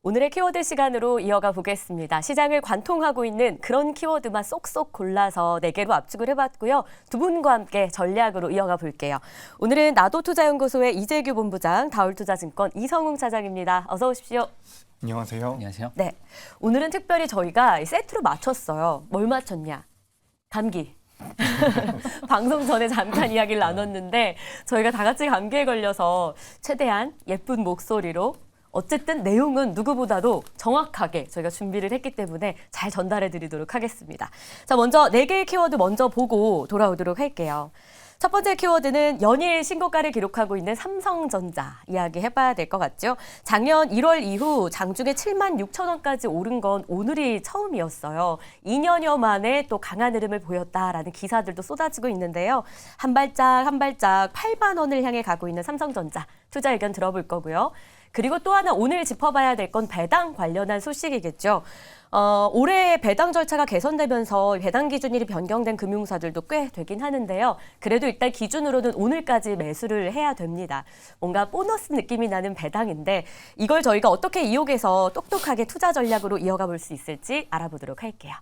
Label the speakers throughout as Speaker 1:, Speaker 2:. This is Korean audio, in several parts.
Speaker 1: 오늘의 키워드 시간으로 이어가 보겠습니다. 시장을 관통하고 있는 그런 키워드만 쏙쏙 골라서 4개로 압축을 해봤고요. 두 분과 함께 전략으로 이어가 볼게요. 오늘은 나도투자연구소의 이재규 본부장, 다올투자증권 이성웅 차장입니다. 어서 오십시오.
Speaker 2: 안녕하세요.
Speaker 3: 안녕하세요.
Speaker 1: 네, 오늘은 특별히 저희가 세트로 맞췄어요. 뭘 맞췄냐? 감기. 방송 전에 잠깐 이야기를 나눴는데 저희가 다 같이 감기에 걸려서 최대한 예쁜 목소리로 어쨌든 내용은 누구보다도 정확하게 저희가 준비를 했기 때문에 잘 전달해 드리도록 하겠습니다. 자, 먼저 4개의 키워드 먼저 보고 돌아오도록 할게요. 첫 번째 키워드는 연일 신고가를 기록하고 있는 삼성전자 이야기 해봐야 될 것 같죠. 작년 1월 이후 장중에 7만 6천 원까지 오른 건 오늘이 처음이었어요. 2년여 만에 또 강한 흐름을 보였다라는 기사들도 쏟아지고 있는데요. 한 발짝 한 발짝 8만 원을 향해 가고 있는 삼성전자 투자 의견 들어볼 거고요. 그리고 또 하나 오늘 짚어봐야 될 건 배당 관련한 소식이겠죠. 올해 배당 절차가 개선되면서 배당 기준일이 변경된 금융사들도 꽤 되긴 하는데요. 그래도 일단 기준으로는 오늘까지 매수를 해야 됩니다. 뭔가 보너스 느낌이 나는 배당인데 이걸 저희가 어떻게 이용해서 똑똑하게 투자 전략으로 이어가 볼 수 있을지 알아보도록 할게요.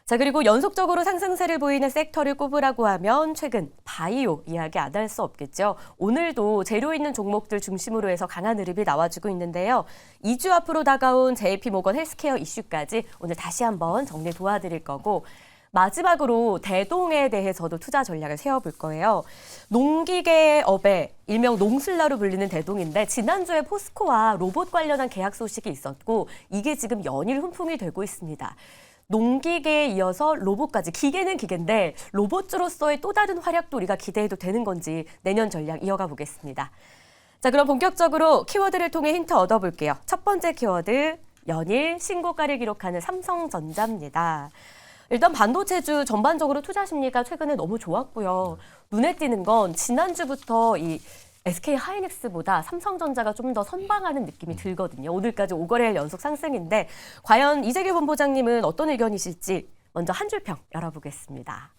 Speaker 1: 자, 그리고 연속적으로 상승세를 보이는 섹터를 꼽으라고 하면 최근 바이오 이야기 안 할 수 없겠죠. 오늘도 재료 있는 종목들 중심으로 해서 강한 흐름이 나와주고 있는데요. 2주 앞으로 다가온 JP모건 헬스케어 이슈까지 오늘 다시 한번 정리 도와드릴 거고 마지막으로 대동에 대해서도 투자 전략을 세워볼 거예요. 농기계업의 일명 농슬라로 불리는 대동인데 지난주에 포스코와 로봇 관련한 계약 소식이 있었고 이게 지금 연일 훈풍이 되고 있습니다. 농기계에 이어서 로봇까지, 기계는 기계인데 로봇주로서의 또 다른 활약도 우리가 기대해도 되는 건지 내년 전략 이어가 보겠습니다. 자, 그럼 본격적으로 키워드를 통해 힌트 얻어볼게요. 첫 번째 키워드, 연일 신고가를 기록하는 삼성전자입니다. 일단 반도체주 전반적으로 투자 심리가 최근에 너무 좋았고요. 눈에 띄는 건 지난주부터 이 SK하이닉스보다 삼성전자가 좀 더 선방하는 느낌이 들거든요. 오늘까지 5거래일 연속 상승인데 과연 이재규 본부장님은 어떤 의견이실지 먼저 한 줄평 열어보겠습니다.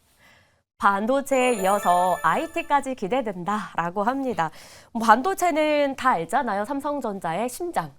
Speaker 1: 반도체에 이어서 IT까지 기대된다라고 합니다. 반도체는 다 알잖아요. 삼성전자의 심장.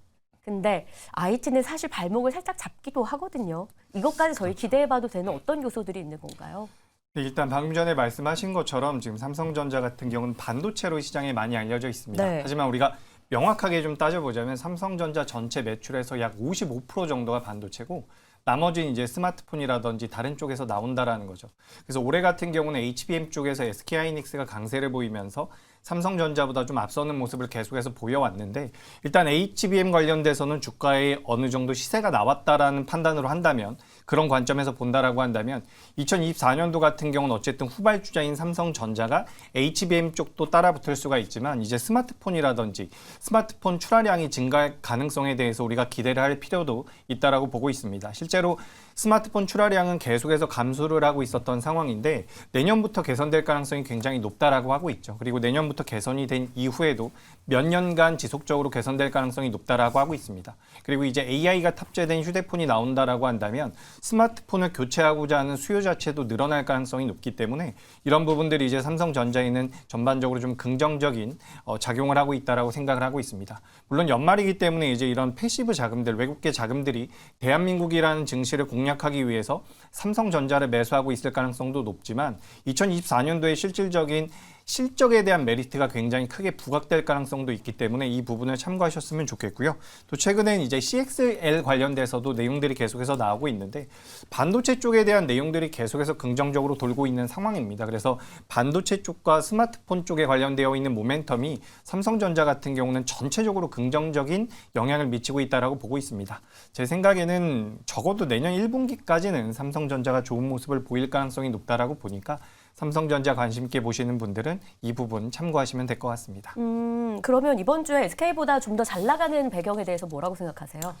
Speaker 1: 근데 IT는 사실 발목을 살짝 잡기도 하거든요. 이것까지 저희 기대해봐도 되는 어떤 요소들이 있는 건가요?
Speaker 2: 네, 일단 방금 전에 말씀하신 것처럼 지금 삼성전자 같은 경우는 반도체로 시장에 많이 알려져 있습니다.
Speaker 1: 네.
Speaker 2: 하지만 우리가 명확하게 좀 따져보자면 삼성전자 전체 매출에서 약 55% 정도가 반도체고 나머지는 이제 스마트폰이라든지 다른 쪽에서 나온다라는 거죠. 그래서 올해 같은 경우는 HBM 쪽에서 SK하이닉스가 강세를 보이면서 삼성전자보다 좀 앞서는 모습을 계속해서 보여왔는데 일단 HBM 관련돼서는 주가에 어느 정도 시세가 나왔다라는 판단으로 한다면 그런 관점에서 본다라고 한다면 2024년도 같은 경우는 어쨌든 후발주자인 삼성전자가 HBM 쪽도 따라붙을 수가 있지만 이제 스마트폰이라든지 스마트폰 출하량이 증가할 가능성에 대해서 우리가 기대를 할 필요도 있다라고 보고 있습니다. 실제로 스마트폰 출하량은 계속해서 감소를 하고 있었던 상황인데 내년부터 개선될 가능성이 굉장히 높다라고 하고 있죠. 그리고 내년부터 개선이 된 이후에도 몇 년간 지속적으로 개선될 가능성이 높다라고 하고 있습니다. 그리고 이제 AI가 탑재된 휴대폰이 나온다라고 한다면 스마트폰을 교체하고자 하는 수요 자체도 늘어날 가능성이 높기 때문에 이런 부분들이 이제 삼성전자에는 전반적으로 좀 긍정적인 작용을 하고 있다라고 생각을 하고 있습니다. 물론 연말이기 때문에 이제 이런 패시브 자금들, 외국계 자금들이 대한민국이라는 증시를 공략하기 위해서 삼성전자를 매수하고 있을 가능성도 높지만 2024년도에 실질적인 실적에 대한 메리트가 굉장히 크게 부각될 가능성도 있기 때문에 이 부분을 참고하셨으면 좋겠고요. 또 최근엔 이제 CXL 관련돼서도 내용들이 계속해서 나오고 있는데 반도체 쪽에 대한 내용들이 계속해서 긍정적으로 돌고 있는 상황입니다. 그래서 반도체 쪽과 스마트폰 쪽에 관련되어 있는 모멘텀이 삼성전자 같은 경우는 전체적으로 긍정적인 영향을 미치고 있다라고 보고 있습니다. 제 생각에는 적어도 내년 1분기까지는 삼성전자가 좋은 모습을 보일 가능성이 높다라고 보니까 삼성전자 관심 있게 보시는 분들은 이 부분 참고하시면 될 것 같습니다.
Speaker 1: 그러면 이번 주에 SK보다 좀 더 잘 나가는 배경에 대해서 뭐라고 생각하세요?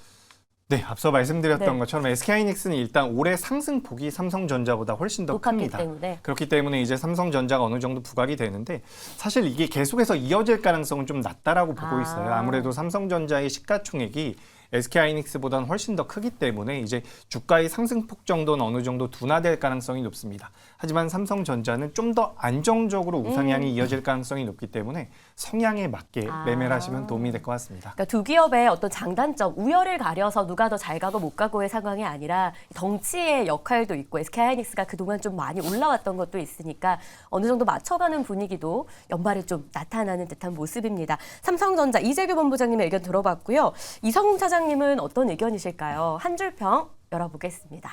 Speaker 2: 네, 앞서 말씀드렸던
Speaker 1: 네.
Speaker 2: 것처럼 SK하이닉스는 일단 올해 상승폭이 삼성전자보다 훨씬 더
Speaker 1: 높았기
Speaker 2: 큽니다.
Speaker 1: 때문에.
Speaker 2: 그렇기 때문에 이제 삼성전자가 어느 정도 부각이 되는데 사실 이게 계속해서 이어질 가능성은 좀 낮다라고 보고 있어요. 아무래도 삼성전자의 시가총액이 SK하이닉스보다는 훨씬 더 크기 때문에 이제 주가의 상승폭 정도는 어느 정도 둔화될 가능성이 높습니다. 하지만 삼성전자는 좀 더 안정적으로 우상향이 이어질 가능성이 높기 때문에 성향에 맞게 매매를 하시면 도움이 될 것 같습니다.
Speaker 1: 그러니까 두 기업의 어떤 장단점, 우열을 가려서 누가 더 잘 가고 못 가고의 상황이 아니라 덩치의 역할도 있고 SK하이닉스가 그동안 좀 많이 올라왔던 것도 있으니까 어느 정도 맞춰가는 분위기도 연말에 좀 나타나는 듯한 모습입니다. 삼성전자 이재규 본부장님의 의견 들어봤고요. 이성웅 차장님은 어떤 의견이실까요? 한 줄 평 열어보겠습니다.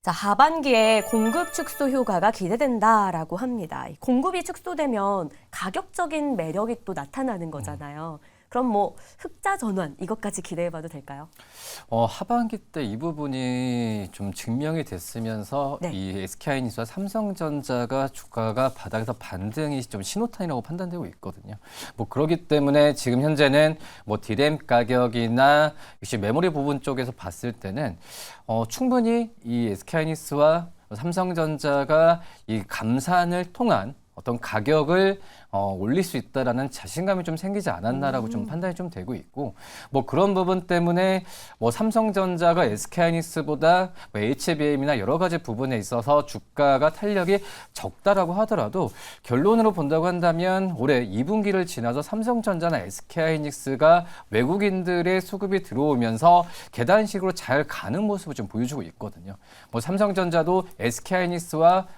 Speaker 1: 자, 하반기에 공급 축소 효과가 기대된다라고 합니다. 공급이 축소되면 가격적인 매력이 또 나타나는 거잖아요. 그럼 뭐 흑자 전환 이것까지 기대해봐도 될까요?
Speaker 3: 하반기 때 이 부분이 좀 증명이 됐으면서
Speaker 1: 네.
Speaker 3: 이 SK하이닉스와 삼성전자가 주가가 바닥에서 반등이 좀 신호탄이라고 판단되고 있거든요. 뭐 그렇기 때문에 지금 현재는 뭐 디램 가격이나 역시 메모리 부분 쪽에서 봤을 때는 충분히 이 SK하이닉스와 삼성전자가 이 감산을 통한 어떤 가격을 올릴 수 있다라는 자신감이 좀 생기지 않았나라고 좀 판단이 좀 되고 있고, 뭐 그런 부분 때문에 뭐 삼성전자가 SK하이닉스보다 뭐 HBM이나 여러 가지 부분에 있어서 주가가 탄력이 적다라고 하더라도 결론으로 본다고 한다면 올해 2분기를 지나서 삼성전자나 SK하이닉스가 외국인들의 수급이 들어오면서 계단식으로 잘 가는 모습을 좀 보여주고 있거든요. 뭐 삼성전자도 SK하이닉스와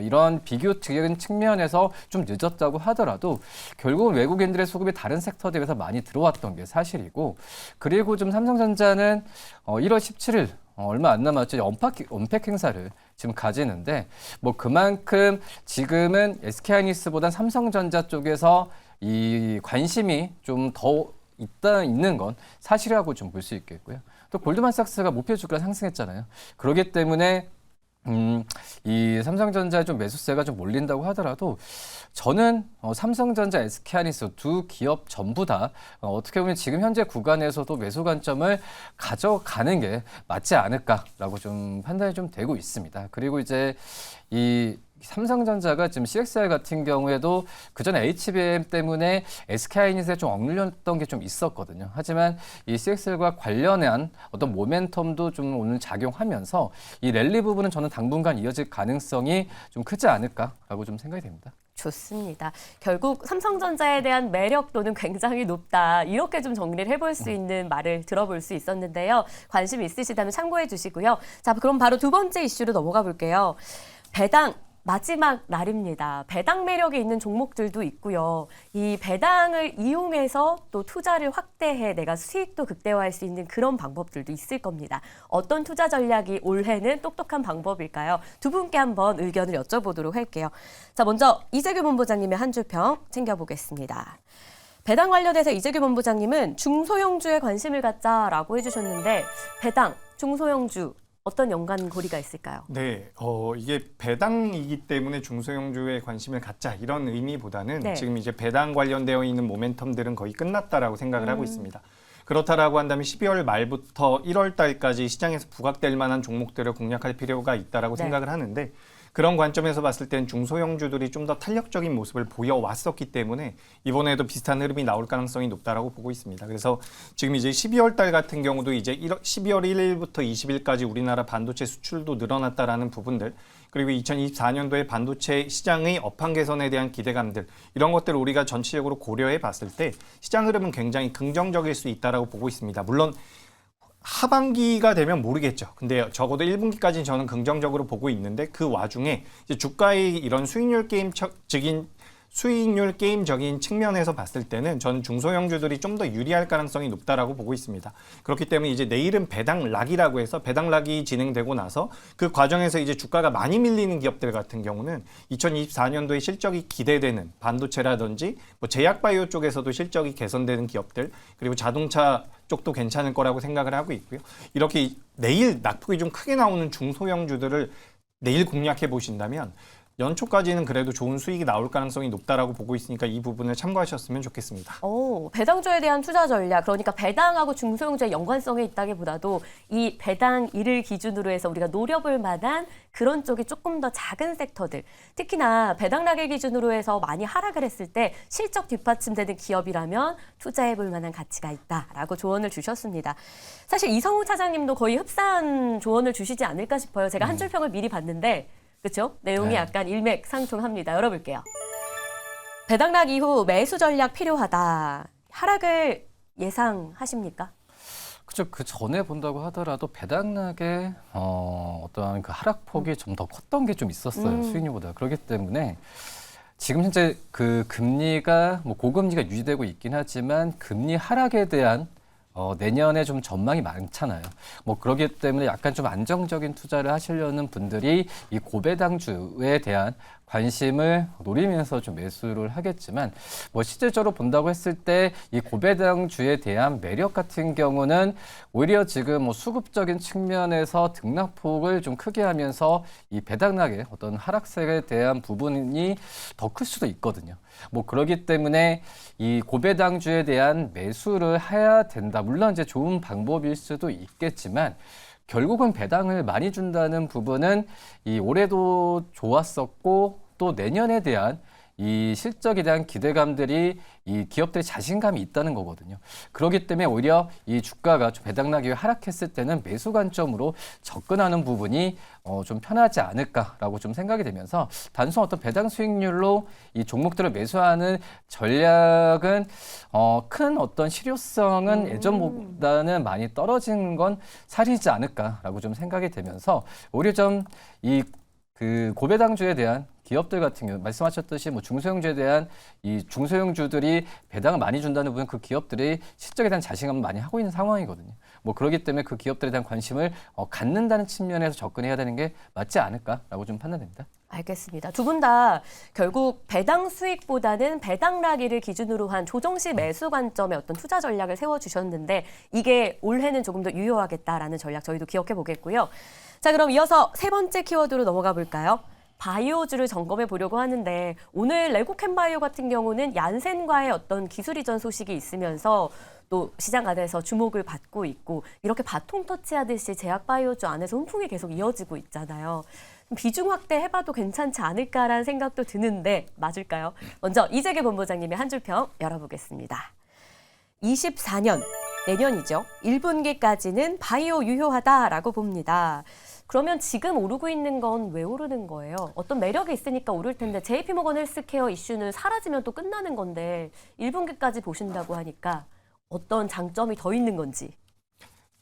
Speaker 3: 이런 비교적인 측면에서 좀 늦었다고 하더라도 결국은 외국인들의 수급이 다른 섹터들에서 많이 들어왔던 게 사실이고, 그리고 좀 삼성전자는 1월 17일 얼마 안 남았죠. 언팩 행사를 지금 가지는데 뭐 그만큼 지금은 SK하이닉스보다 삼성전자 쪽에서 이 관심이 좀 더 있는 건 사실이라고 좀 볼 수 있겠고요. 또 골드만삭스가 목표 주가가 상승했잖아요. 그렇기 때문에 이 삼성전자의 좀 매수세가 좀 몰린다고 하더라도 저는 삼성전자, SK하이닉스 두 기업 전부 다 어떻게 보면 지금 현재 구간에서도 매수 관점을 가져가는 게 맞지 않을까라고 좀 판단이 좀 되고 있습니다. 그리고 이제 이 삼성전자가 지금 CXR 같은 경우에도 그전에 HBM 때문에 SK하이닉스에 좀 억눌렸던 게 좀 있었거든요. 하지만 이 CXR과 관련한 어떤 모멘텀도 좀 오늘 작용하면서 이 랠리 부분은 저는 당분간 이어질 가능성이 좀 크지 않을까라고 좀 생각이 됩니다.
Speaker 1: 좋습니다. 결국 삼성전자에 대한 매력도는 굉장히 높다. 이렇게 좀 정리를 해볼 수 있는 말을 들어볼 수 있었는데요. 관심 있으시다면 참고해 주시고요. 자, 그럼 바로 두 번째 이슈로 넘어가 볼게요. 배당. 마지막 날입니다. 배당 매력이 있는 종목들도 있고요. 이 배당을 이용해서 또 투자를 확대해 내가 수익도 극대화할 수 있는 그런 방법들도 있을 겁니다. 어떤 투자 전략이 올해는 똑똑한 방법일까요? 두 분께 한번 의견을 여쭤보도록 할게요. 자, 먼저 이재규 본부장님의 한 줄 평 챙겨보겠습니다. 배당 관련해서 이재규 본부장님은 중소형주에 관심을 갖자라고 해주셨는데 배당, 중소형주 어떤 연관고리가 있을까요?
Speaker 2: 네, 이게 배당이기 때문에 중소형주에 관심을 갖자 이런 의미보다는
Speaker 1: 네.
Speaker 2: 지금 이제 배당 관련되어 있는 모멘텀들은 거의 끝났다라고 생각을 하고 있습니다. 그렇다라고 한다면 12월 말부터 1월 달까지 시장에서 부각될 만한 종목들을 공략할 필요가 있다라고
Speaker 1: 네.
Speaker 2: 생각을 하는데, 그런 관점에서 봤을 땐 중소형주들이 좀 더 탄력적인 모습을 보여왔었기 때문에 이번에도 비슷한 흐름이 나올 가능성이 높다라고 보고 있습니다. 그래서 지금 이제 12월 달 같은 경우도 이제 12월 1일부터 20일까지 우리나라 반도체 수출도 늘어났다라는 부분들, 그리고 2024년도에 반도체 시장의 업황 개선에 대한 기대감들, 이런 것들을 우리가 전체적으로 고려해 봤을 때 시장 흐름은 굉장히 긍정적일 수 있다라고 보고 있습니다. 물론 하반기가 되면 모르겠죠. 근데 적어도 1분기까지는 저는 긍정적으로 보고 있는데, 그 와중에 이제 주가의 이런 수익률 게임적인 측면에서 봤을 때는 저는 중소형주들이 좀 더 유리할 가능성이 높다라고 보고 있습니다. 그렇기 때문에 이제 내일은 배당락이라고 해서 배당락이 진행되고 나서 그 과정에서 이제 주가가 많이 밀리는 기업들 같은 경우는 2024년도에 실적이 기대되는 반도체라든지 뭐 제약바이오 쪽에서도 실적이 개선되는 기업들, 그리고 자동차 쪽도 괜찮을 거라고 생각을 하고 있고요. 이렇게 내일 낙폭이 좀 크게 나오는 중소형주들을 내일 공략해 보신다면 연초까지는 그래도 좋은 수익이 나올 가능성이 높다라고 보고 있으니까 이 부분을 참고하셨으면 좋겠습니다.
Speaker 1: 배당주에 대한 투자 전략, 그러니까 배당하고 중소형주의 연관성에 있다기보다도 이 배당 1을 기준으로 해서 우리가 노려볼 만한 그런 쪽이 조금 더 작은 섹터들, 특히나 배당락을 기준으로 해서 많이 하락을 했을 때 실적 뒷받침되는 기업이라면 투자해볼 만한 가치가 있다라고 조언을 주셨습니다. 사실 이성우 차장님도 거의 흡사한 조언을 주시지 않을까 싶어요. 제가 한 줄 평을 미리 봤는데 그렇죠? 내용이
Speaker 3: 네.
Speaker 1: 약간 일맥상통합니다. 열어볼게요. 배당락 이후 매수 전략 필요하다. 하락을 예상하십니까?
Speaker 3: 그죠. 그 전에 본다고 하더라도 배당락의 어떠한 그 하락폭이 좀 더 컸던 게 좀 있었어요. 수익률보다. 그렇기 때문에 지금 현재 그 금리가 뭐 고금리가 유지되고 있긴 하지만 금리 하락에 대한 내년에 좀 전망이 많잖아요. 뭐 그렇기 때문에 약간 좀 안정적인 투자를 하시려는 분들이 이 고배당주에 대한 관심을 노리면서 좀 매수를 하겠지만 뭐 실질적으로 본다고 했을 때 이 고배당주에 대한 매력 같은 경우는 오히려 지금 뭐 수급적인 측면에서 등락폭을 좀 크게 하면서 이 배당락의 어떤 하락세에 대한 부분이 더 클 수도 있거든요. 뭐 그렇기 때문에 이 고배당주에 대한 매수를 해야 된다. 물론 이제 좋은 방법일 수도 있겠지만 결국은 배당을 많이 준다는 부분은 이 올해도 좋았었고 또 내년에 대한 이 실적에 대한 기대감들이 이 기업들의 자신감이 있다는 거거든요. 그렇기 때문에 오히려 이 주가가 좀 배당락이 하락했을 때는 매수 관점으로 접근하는 부분이 좀 편하지 않을까라고 좀 생각이 되면서 단순 어떤 배당 수익률로 이 종목들을 매수하는 전략은 큰 어떤 실효성은 예전보다는 많이 떨어진 건 사실이지 않을까라고 좀 생각이 되면서 오히려 좀 이 그 고배당주에 대한 기업들 같은 경우 말씀하셨듯이 뭐 중소형주에 대한 이 중소형주들이 배당을 많이 준다는 부분 그 기업들이 실적에 대한 자신감을 많이 하고 있는 상황이거든요. 뭐 그렇기 때문에 그 기업들에 대한 관심을 갖는다는 측면에서 접근해야 되는 게 맞지 않을까라고 좀 판단됩니다.
Speaker 1: 알겠습니다. 두 분 다 결국 배당 수익보다는 배당락이를 기준으로 한 조정식 매수 관점의 어떤 투자 전략을 세워주셨는데 이게 올해는 조금 더 유효하겠다라는 전략 저희도 기억해 보겠고요. 자, 그럼 이어서 세 번째 키워드로 넘어가 볼까요? 바이오주를 점검해 보려고 하는데 오늘 레고캠바이오 같은 경우는 얀센과의 어떤 기술 이전 소식이 있으면서 또 시장 안에서 주목을 받고 있고 이렇게 바통 터치하듯이 제약바이오주 안에서 훈풍이 계속 이어지고 있잖아요. 비중 확대해봐도 괜찮지 않을까라는 생각도 드는데 맞을까요? 먼저 이재계 본부장님의 한 줄 평 열어보겠습니다. 24년, 내년이죠. 1분기까지는 바이오 유효하다라고 봅니다. 그러면 지금 오르고 있는 건 왜 오르는 거예요? 어떤 매력이 있으니까 오를 텐데 JP모건 헬스케어 이슈는 사라지면 또 끝나는 건데 1분기까지 보신다고 하니까 어떤 장점이 더 있는 건지.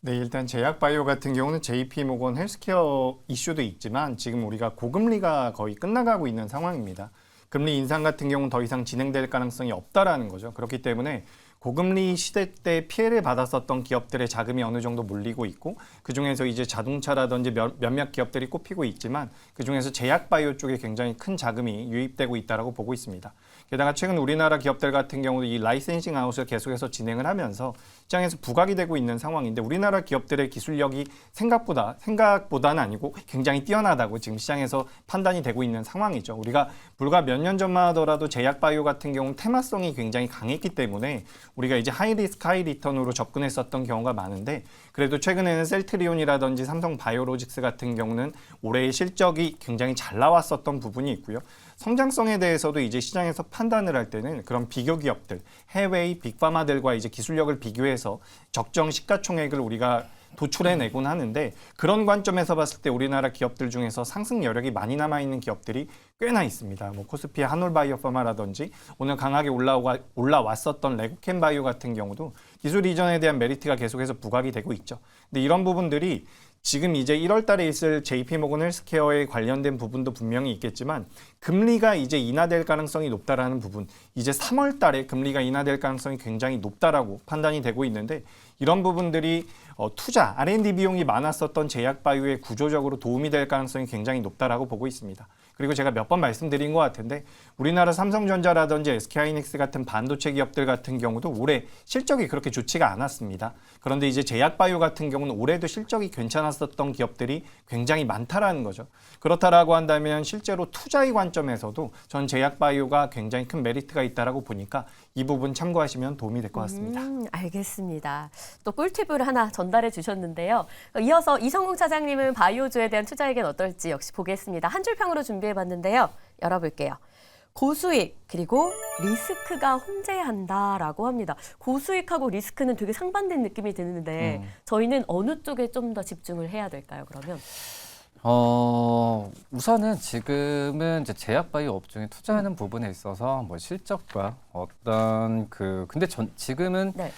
Speaker 2: 네, 일단 제약바이오 같은 경우는 JP모건 헬스케어 이슈도 있지만 지금 우리가 고금리가 거의 끝나가고 있는 상황입니다. 금리 인상 같은 경우는 더 이상 진행될 가능성이 없다라는 거죠. 그렇기 때문에 고금리 시대 때 피해를 받았었던 기업들의 자금이 어느 정도 몰리고 있고 그중에서 이제 자동차라든지 몇몇 기업들이 꼽히고 있지만 그중에서 제약바이오 쪽에 굉장히 큰 자금이 유입되고 있다고 보고 있습니다. 게다가 최근 우리나라 기업들 같은 경우도 이 라이센싱 아웃을 계속해서 진행을 하면서 시장에서 부각이 되고 있는 상황인데 우리나라 기업들의 기술력이 생각보다는 아니고 굉장히 뛰어나다고 지금 시장에서 판단이 되고 있는 상황이죠. 우리가 불과 몇 년 전만 하더라도 제약바이오 같은 경우는 테마성이 굉장히 강했기 때문에 우리가 이제 하이리스크 하이리턴으로 접근했었던 경우가 많은데 그래도 최근에는 셀트리온이라든지 삼성바이오로직스 같은 경우는 올해의 실적이 굉장히 잘 나왔었던 부분이 있고요. 성장성에 대해서도 이제 시장에서 판단을 할 때는 그런 비교 기업들, 해외의 빅파마들과 이제 기술력을 비교해서 적정 시가총액을 우리가 도출해내곤 하는데 그런 관점에서 봤을 때 우리나라 기업들 중에서 상승 여력이 많이 남아있는 기업들이 꽤나 있습니다. 뭐 코스피의 한올바이오파마라든지 오늘 강하게 올라왔었던 레고캠바이오 같은 경우도 기술 이전에 대한 메리트가 계속해서 부각이 되고 있죠. 근데 이런 부분들이 지금 이제 1월 달에 있을 JP모건 헬스케어에 관련된 부분도 분명히 있겠지만 금리가 이제 인하될 가능성이 높다라는 부분, 이제 3월 달에 금리가 인하될 가능성이 굉장히 높다라고 판단이 되고 있는데 이런 부분들이 투자, R&D 비용이 많았었던 제약바이오에 구조적으로 도움이 될 가능성이 굉장히 높다라고 보고 있습니다. 그리고 제가 몇 번 말씀드린 것 같은데 우리나라 삼성전자라든지 SK하이닉스 같은 반도체 기업들 같은 경우도 올해 실적이 그렇게 좋지가 않았습니다. 그런데 이제 제약바이오 같은 경우는 올해도 실적이 괜찮았었던 기업들이 굉장히 많다라는 거죠. 그렇다라고 한다면 실제로 투자의 관점에서도 전 제약바이오가 굉장히 큰 메리트가 있다라고 보니까 이 부분 참고하시면 도움이 될 것 같습니다.
Speaker 1: 알겠습니다. 또 꿀팁을 하나 전달해 주셨는데요. 이어서 이성웅 차장님은 바이오주에 대한 투자 의견 어떨지 역시 보겠습니다. 한 줄 평으로 준비해 봤는데요. 열어볼게요. 고수익 그리고 리스크가 혼재한다라고 합니다. 고수익하고 리스크는 되게 상반된 느낌이 드는데 저희는 어느 쪽에 좀 더 집중을 해야 될까요? 그러면
Speaker 3: 우선은 지금은 이제 제약바이오 업종에 투자하는 부분에 있어서 뭐 실적과 어떤 근데 지금은
Speaker 1: 네.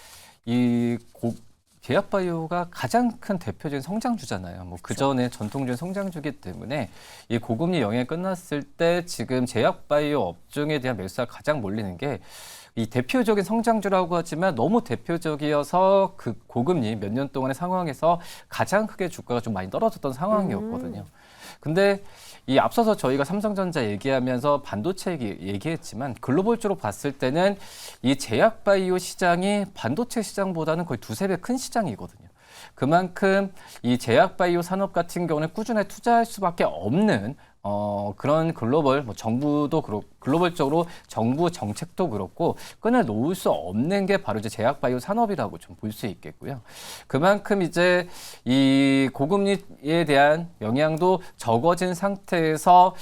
Speaker 3: 제약바이오가 가장 큰 대표적인 성장주잖아요. 뭐 그 전에 전통적인 성장주기 때문에 이 고금리 영향이 끝났을 때 지금 제약바이오 업종에 대한 매수가 가장 몰리는 게 이 대표적인 성장주라고 하지만 너무 대표적이어서 그 고금리 몇 년 동안의 상황에서 가장 크게 주가가 좀 많이 떨어졌던 상황이었거든요. 근데 이 앞서서 저희가 삼성전자 얘기하면서 반도체 얘기했지만 글로벌적으로 봤을 때는 이 제약바이오 시장이 반도체 시장보다는 거의 두세 배 큰 시장이거든요. 그만큼 이 제약바이오 산업 같은 경우는 꾸준히 투자할 수밖에 없는 그런 글로벌, 뭐 정부도 그렇고, 글로벌적으로 정부 정책도 그렇고, 끊어놓을 수 없는 게 바로 이제 제약바이오 산업이라고 좀 볼 수 있겠고요. 그만큼 이제 이 고금리에 대한 영향도 적어진 상태에서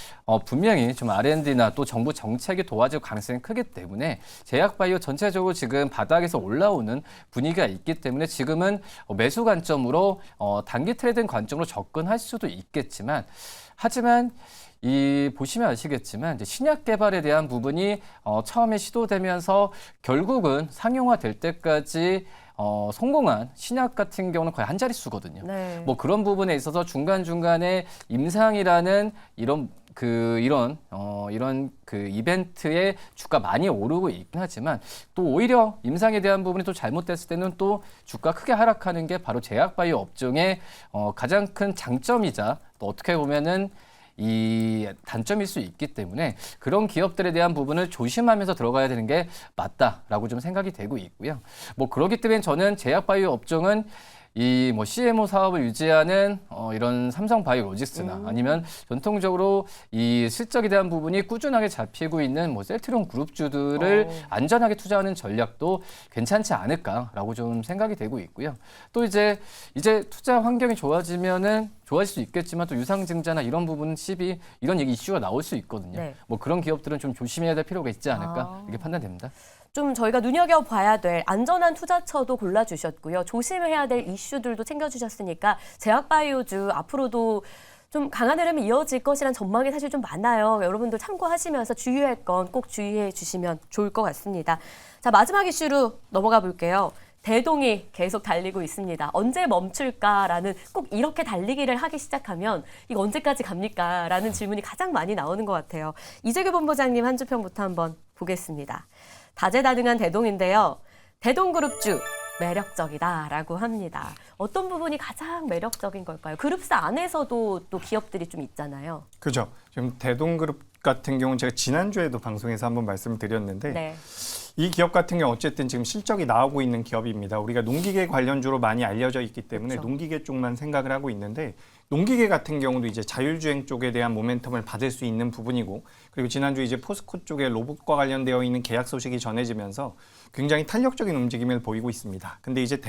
Speaker 3: 분명히 좀 R&D나 또 정부 정책이 도와줄 가능성이 크기 때문에 제약바이오 전체적으로 지금 바닥에서 올라오는 분위기가 있기 때문에 지금은 매수 관점으로 단기 트레이딩 관점으로 접근할 수도 있겠지만 하지만 보시면 아시겠지만 이제 신약 개발에 대한 부분이 처음에 시도되면서 결국은 상용화될 때까지 성공한 신약 같은 경우는 거의 한 자릿수거든요.
Speaker 1: 네.
Speaker 3: 뭐 그런 부분에 있어서 중간중간에 임상이라는 이런 이벤트에 주가 많이 오르고 있긴 하지만 또 오히려 임상에 대한 부분이 또 잘못됐을 때는 또 주가 크게 하락하는 게 바로 제약바이오 업종의 가장 큰 장점이자 또 어떻게 보면은 이 단점일 수 있기 때문에 그런 기업들에 대한 부분을 조심하면서 들어가야 되는 게 맞다라고 좀 생각이 되고 있고요. 뭐 그렇기 때문에 저는 제약바이오 업종은 이 뭐 CMO 사업을 유지하는 이런 삼성바이오로직스나 아니면 전통적으로 이 실적에 대한 부분이 꾸준하게 잡히고 있는 뭐 셀트리온 그룹주들을 안전하게 투자하는 전략도 괜찮지 않을까라고 좀 생각이 되고 있고요. 또 이제 투자 환경이 좋아지면은 좋아질 수 있겠지만 또 유상증자나 이런 부분 이런 얘기 이슈가 나올 수 있거든요.
Speaker 1: 네.
Speaker 3: 뭐 그런 기업들은 좀 조심해야 될 필요가 있지 않을까 이렇게 판단됩니다.
Speaker 1: 좀 저희가 눈여겨봐야 될 안전한 투자처도 골라주셨고요. 조심해야 될 이슈들도 챙겨주셨으니까 제약바이오주 앞으로도 좀 강한 흐름이 이어질 것이란 전망이 사실 좀 많아요. 여러분들 참고하시면서 주의할 건 꼭 주의해 주시면 좋을 것 같습니다. 자, 마지막 이슈로 넘어가 볼게요. 대동이 계속 달리고 있습니다. 언제 멈출까라는 꼭 이렇게 달리기를 하기 시작하면 이거 언제까지 갑니까? 라는 질문이 가장 많이 나오는 것 같아요. 이재규 본부장님 한 줄 평부터 한번 보겠습니다. 다재다능한 대동인데요. 대동그룹주 매력적이다라고 합니다. 어떤 부분이 가장 매력적인 걸까요? 그룹사 안에서도 또 기업들이 좀 있잖아요.
Speaker 2: 그렇죠. 지금 대동그룹 같은 경우는 제가 지난주에도 방송에서 한번 말씀을 드렸는데
Speaker 1: 네.
Speaker 2: 이 기업 같은 경우 어쨌든 지금 실적이 나오고 있는 기업입니다. 우리가 농기계 관련주로 많이 알려져 있기 때문에
Speaker 1: 그렇죠.
Speaker 2: 농기계 쪽만 생각을 하고 있는데 농기계 같은 경우도 이제 자율주행 쪽에 대한 모멘텀을 받을 수 있는 부분이고 그리고 지난주 이제 포스코 쪽에 로봇과 관련되어 있는 계약 소식이 전해지면서 굉장히 탄력적인 움직임을 보이고 있습니다. 근데 이제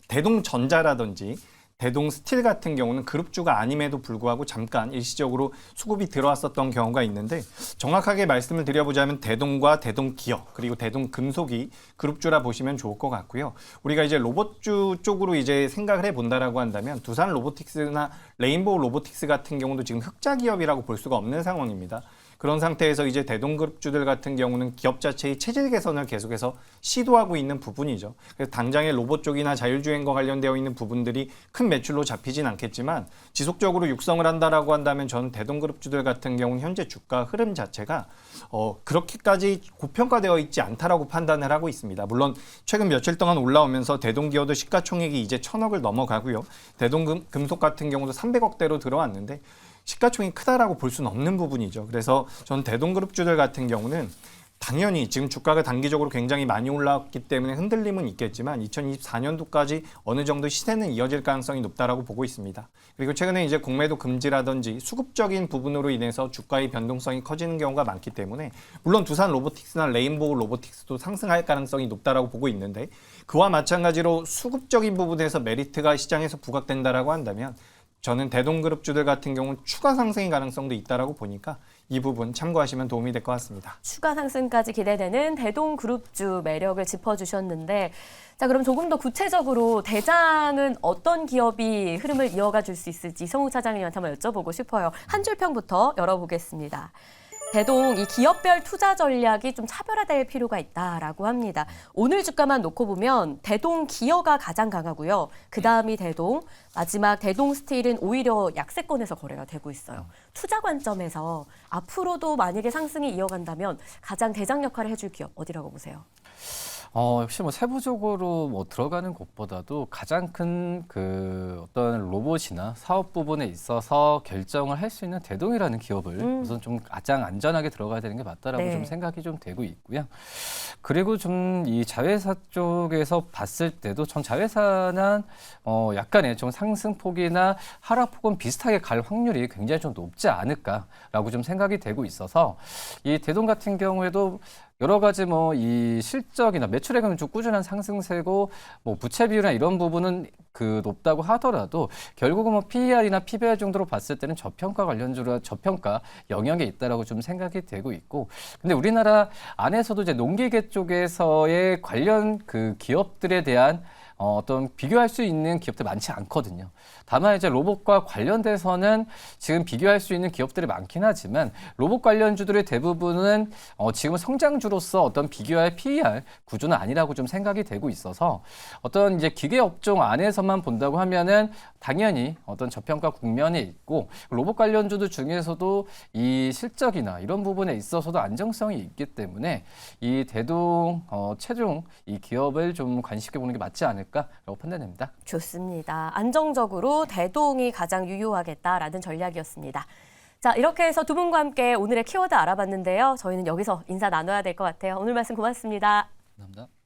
Speaker 2: 대동전자라든지 대동스틸 같은 경우는 그룹주가 아님에도 불구하고 잠깐 일시적으로 수급이 들어왔었던 경우가 있는데 정확하게 말씀을 드려보자면 대동과 대동기업 그리고 대동금속이 그룹주라 보시면 좋을 것 같고요. 우리가 이제 로봇주 쪽으로 이제 생각을 해본다라고 한다면 두산 로보틱스나 레인보우 로보틱스 같은 경우도 지금 흑자 기업이라고 볼 수가 없는 상황입니다. 그런 상태에서 이제 대동그룹주들 같은 경우는 기업 자체의 체질 개선을 계속해서 시도하고 있는 부분이죠. 그래서 당장의 로봇 쪽이나 자율주행과 관련되어 있는 부분들이 큰 매출로 잡히진 않겠지만 지속적으로 육성을 한다라고 한다면 저는 대동그룹주들 같은 경우는 현재 주가 흐름 자체가 그렇게까지 고평가되어 있지 않다라고 판단을 하고 있습니다. 물론 최근 며칠 동안 올라오면서 대동기업도 시가총액이 이제 1,000억을 넘어가고요. 대동금속 같은 경우도 300억대로 들어왔는데 시가총이 크다라고 볼 수는 없는 부분이죠. 그래서 전 대동그룹주들 같은 경우는 당연히 지금 주가가 단기적으로 굉장히 많이 올라왔기 때문에 흔들림은 있겠지만 2024년도까지 어느 정도 시세는 이어질 가능성이 높다라고 보고 있습니다. 그리고 최근에 이제 공매도 금지라든지 수급적인 부분으로 인해서 주가의 변동성이 커지는 경우가 많기 때문에 물론 두산 로보틱스나 레인보우 로보틱스도 상승할 가능성이 높다라고 보고 있는데 그와 마찬가지로 수급적인 부분에서 메리트가 시장에서 부각된다라고 한다면 저는 대동그룹주들 같은 경우는 추가 상승의 가능성도 있다라고 보니까 이 부분 참고하시면 도움이 될 것 같습니다.
Speaker 1: 추가 상승까지 기대되는 대동그룹주 매력을 짚어주셨는데 자 그럼 조금 더 구체적으로 대장은 어떤 기업이 흐름을 이어가 줄 수 있을지 이성욱 차장님한테 한번 여쭤보고 싶어요. 한 줄 평부터 열어보겠습니다. 대동 이 기업별 투자 전략이 좀 차별화될 필요가 있다라고 합니다. 오늘 주가만 놓고 보면 대동 기어가 가장 강하고요. 그다음이 대동, 마지막 대동 스틸은 오히려 약세권에서 거래가 되고 있어요. 투자 관점에서 앞으로도 만약에 상승이 이어간다면 가장 대장 역할을 해줄 기업 어디라고 보세요?
Speaker 3: 역시 뭐 세부적으로 뭐 들어가는 것보다도 가장 큰 그 어떤 로봇이나 사업 부분에 있어서 결정을 할 수 있는 대동이라는 기업을 우선 좀 가장 안전하게 들어가야 되는 게 맞다라고
Speaker 1: 네.
Speaker 3: 좀 생각이 좀 되고 있고요. 그리고 좀 이 자회사 쪽에서 봤을 때도 전 자회사는 약간의 좀 상승폭이나 하락폭은 비슷하게 갈 확률이 굉장히 좀 높지 않을까라고 좀 생각이 되고 있어서 이 대동 같은 경우에도 여러 가지 뭐 이 실적이나 매출액은 좀 꾸준한 상승세고 뭐 부채 비율이나 이런 부분은 그 높다고 하더라도 결국은 뭐 PER이나 PBR 정도로 봤을 때는 저평가 관련주로 저평가 영역에 있다라고 좀 생각이 되고 있고 근데 우리나라 안에서도 이제 농기계 쪽에서의 관련 그 기업들에 대한 어떤 비교할 수 있는 기업들 많지 않거든요. 다만 이제 로봇과 관련돼서는 지금 비교할 수 있는 기업들이 많긴 하지만 로봇 관련주들의 대부분은 지금 성장주로서 어떤 비교할 PER 구조는 아니라고 좀 생각이 되고 있어서 어떤 이제 기계 업종 안에서만 본다고 하면은 당연히 어떤 저평가 국면에 있고 로봇 관련주들 중에서도 이 실적이나 이런 부분에 있어서도 안정성이 있기 때문에 이 대동 최종 이 기업을 좀 관심있게 보는 게 맞지 않을까라고 판단됩니다.
Speaker 1: 좋습니다. 안정적으로 대동이 가장 유효하겠다라는 전략이었습니다. 자, 이렇게 해서 두 분과 함께 오늘의 키워드 알아봤는데요. 저희는 여기서 인사 나눠야 될 것 같아요. 오늘 말씀 고맙습니다.
Speaker 3: 감사합니다.